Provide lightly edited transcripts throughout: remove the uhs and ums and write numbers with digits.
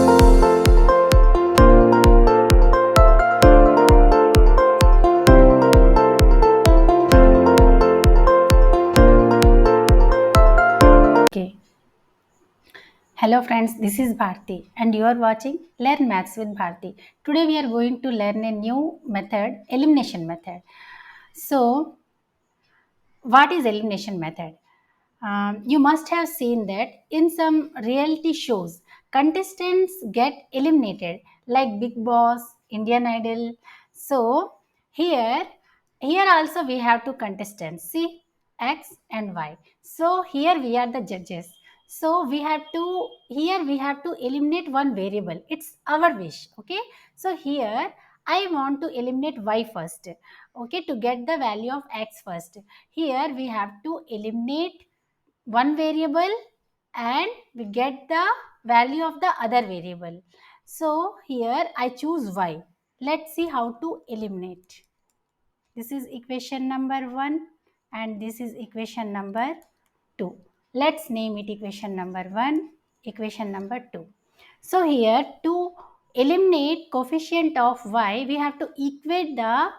Okay. Hello friends, this is Bharti and you are watching Learn Maths with Bharti. Today we are going to learn a new method, elimination method. So, what is elimination method? You must have seen that in some reality shows, contestants get eliminated like Big Boss, Indian Idol. So here, here also we have two contestants. See, X and Y. So here we are the judges. So we have to here we have to eliminate one variable. It's our wish. Okay. So here I want to eliminate Y first. Okay, to get the value of X first. Here we have to eliminate one variable and we get the value of the other variable. So here I choose y. Let's see how to eliminate. This is equation number 1 and this is equation number 2. Let's name it equation number 1, equation number 2. So here to eliminate coefficient of y, we have to equate the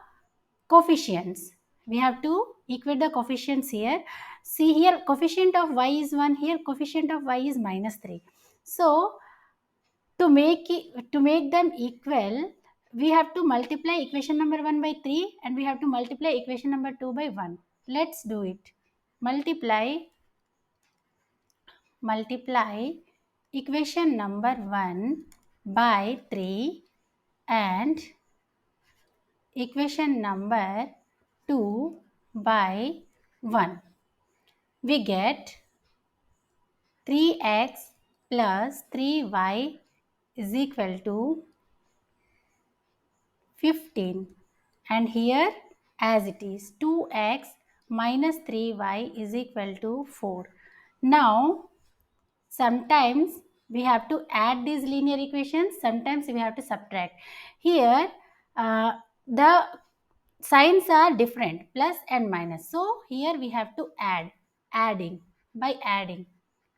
coefficients. We have to equate the coefficients here. See here, coefficient of y is 1, here coefficient of y is minus 3. So to make them equal, we have to multiply equation number 1 by 3 and we have to multiply equation number 2 by 1. Let's do it. Multiply equation number 1 by 3 and equation number 2 by 1. We get 3x plus 3y is equal to 15, and here as it is 2x minus 3y is equal to 4. Now sometimes we have to add these linear equations, sometimes we have to subtract. Here the signs are different, plus and minus. So here we have to adding.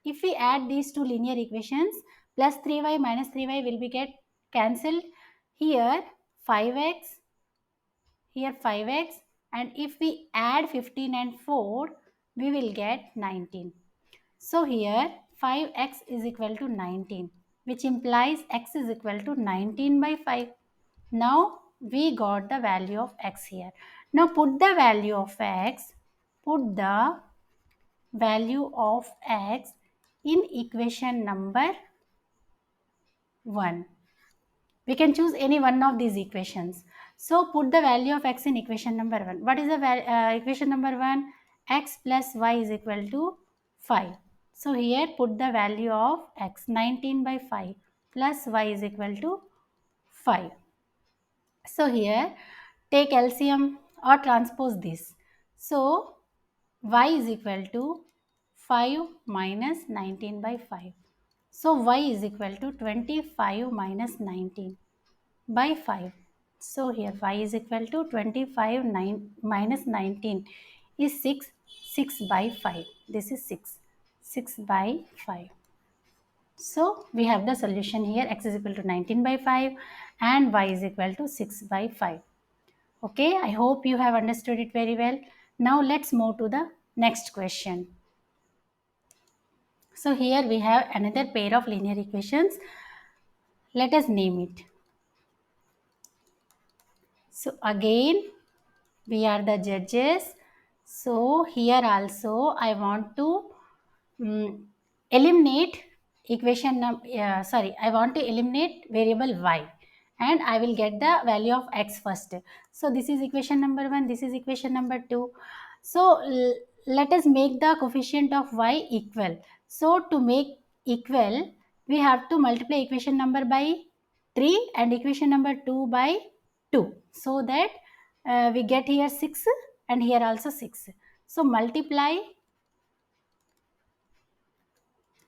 If we add these two linear equations, plus 3y minus 3y will be get cancelled. Here 5x, here 5x, and if we add 15 and 4, we will get 19. So here 5x is equal to 19, which implies x is equal to 19 by 5. Now we got the value of x here. Now put the value of x in equation number 1. We can choose any one of these equations. So put the value of x in equation number 1. What is the equation number 1? X plus y is equal to 5. So here put the value of x, 19 by 5 plus y is equal to 5. So here take LCM or transpose this. So y is equal to 5 minus 19 by 5. So y is equal to 25 minus 19 by 5. So here y is equal to 25 minus 19 is 6, 6 by 5. This is 6 by 5. So we have the solution here, x is equal to 19 by 5 and y is equal to 6 by 5. Okay, I hope you have understood it very well. Now let's move to the next question. So here we have another pair of linear equations. Let us name it. So again we are the judges. So here also I want to eliminate I want to eliminate variable y and I will get the value of x first. So this is equation number 1, this is equation number 2. So let us make the coefficient of y equal. So to make equal, we have to multiply equation number by 3 and equation number 2 by 2, so that we get here 6 and here also 6. So multiply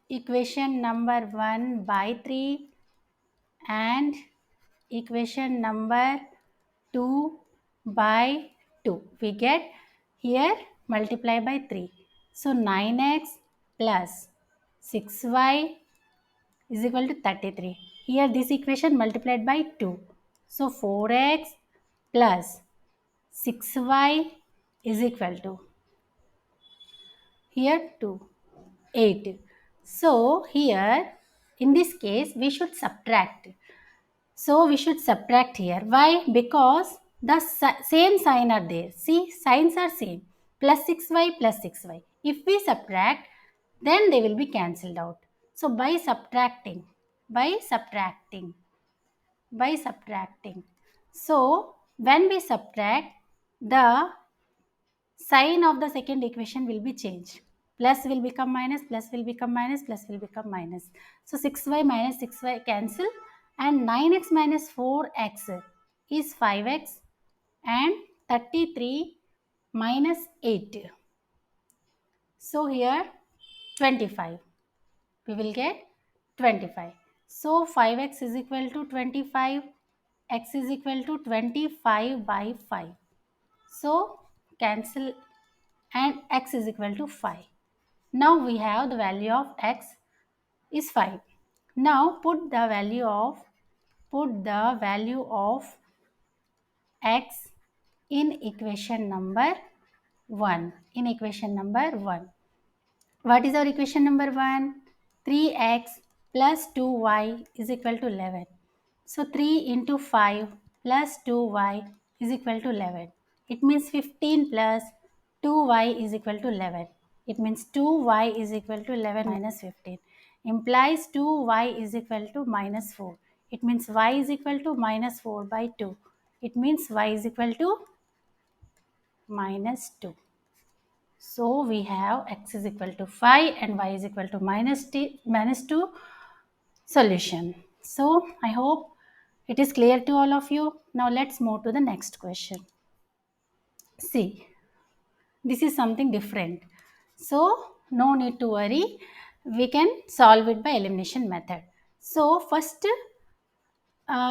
equation number 1 by 3 and equation number 2 by 2. We get here multiply by 3. So 9x plus 6y is equal to 33. Here this equation multiplied by 2. So 4x plus 6y is equal to, here 2, 8. So here in this case we should subtract. So we should subtract here. Why? Because the same sign are there. See, signs are same. Plus 6y plus 6y. If we subtract, then they will be cancelled out. So by subtracting, by subtracting. So when we subtract, the sign of the second equation will be changed. Plus will become minus, plus will become minus, plus will become minus. So 6y minus 6y cancel, and 9x minus 4x is 5x, and 33 minus 8. So here 25. We will get 25. So 5x is equal to 25. X is equal to 25 by 5. So cancel, and x is equal to 5. Now we have the value of x is 5. Now put the value of x in equation number 1. In equation number 1. What is our equation number 1? 3x plus 2y is equal to 11. So 3 into 5 plus 2y is equal to 11. It means 15 plus 2y is equal to 11. It means 2y is equal to 11 minus 15. Implies 2y is equal to minus 4. It means y is equal to minus 4 by 2. It means y is equal to minus 2. So we have x is equal to 5 and y is equal to minus 2 solution. So I hope it is clear to all of you. Now let's move to the next question. See, this is something different. So no need to worry. We can solve it by elimination method. So first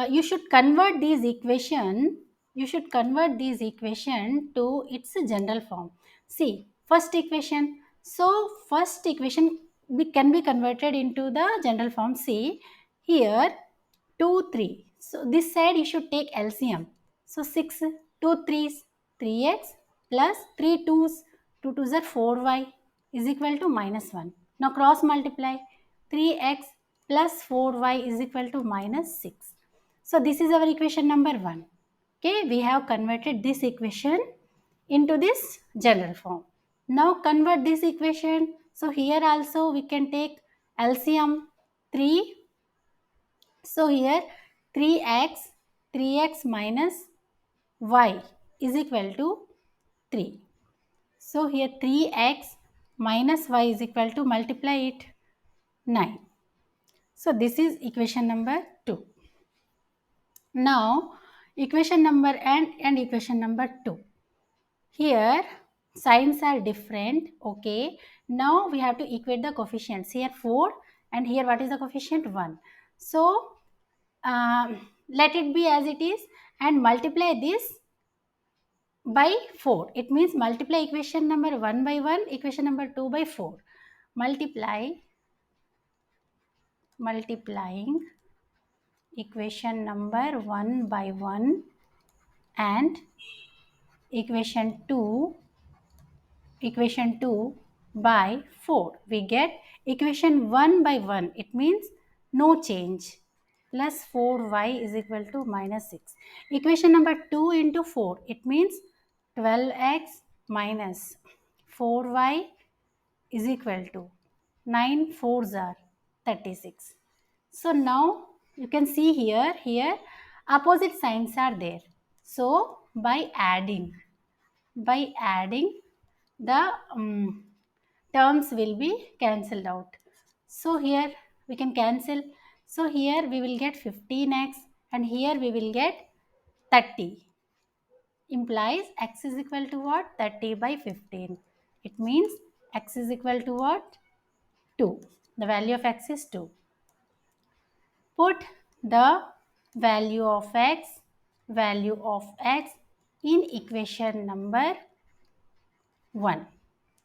you should convert these equation to its general form. See, first equation. So first equation can be converted into the general form. See here, 2 3. So this side you should take LCM. So 6 2 3s 3x plus 3 2s 2 2s are 4y is equal to minus 1. Now cross multiply. 3x plus 4y is equal to minus 6. So this is our equation number 1. Okay, we have converted this equation into this general form. Now convert this equation. So here also we can take LCM 3. So here 3x minus y is equal to 3. So here 3x minus y is equal to, multiply it, 9. So this is equation number 2. Now equation number and equation number 2. Here signs are different. Okay. Now we have to equate the coefficients. Here 4 and here what is the coefficient? 1. So let it be as it is and multiply this by 4. It means multiply equation number 1 by 1, equation number 2 by 4. Multiplying equation number 1 by 1 and equation 2 by 4. We get equation 1 by 1. It means no change. Plus 4y is equal to minus 6. Equation number 2 into 4. It means 12x minus 4y is equal to 9 4s are 36. So now you can see here opposite signs are there. So by adding the terms will be cancelled out. So here we can cancel. So here we will get 15x and here we will get 30. Implies x is equal to what? 30 by 15. It means x is equal to what? 2. The value of x is 2. Put the value of x in equation number 1.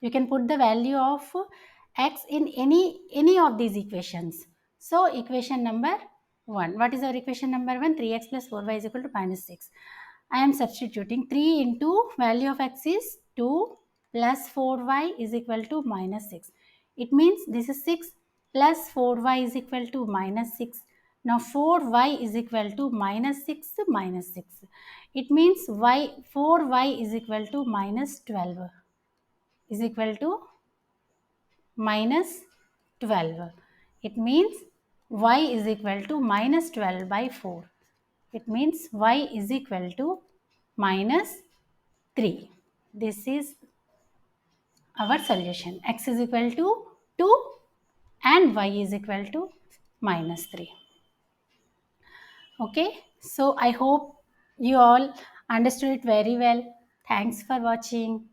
You can put the value of x in any of these equations. So equation number 1. What is our equation number 1? 3x plus 4y is equal to minus 6. I am substituting 3 into value of x is 2 plus 4y is equal to minus 6. It means this is 6 plus 4y is equal to minus 6. Now 4y is equal to minus 6 minus 6. It means 4y is equal to minus 12 is equal to minus 12. It means y is equal to minus 12 by 4. It means y is equal to minus 3. This is our solution. X is equal to 2 and y is equal to minus 3. Okay, so I hope you all understood it very well. Thanks for watching.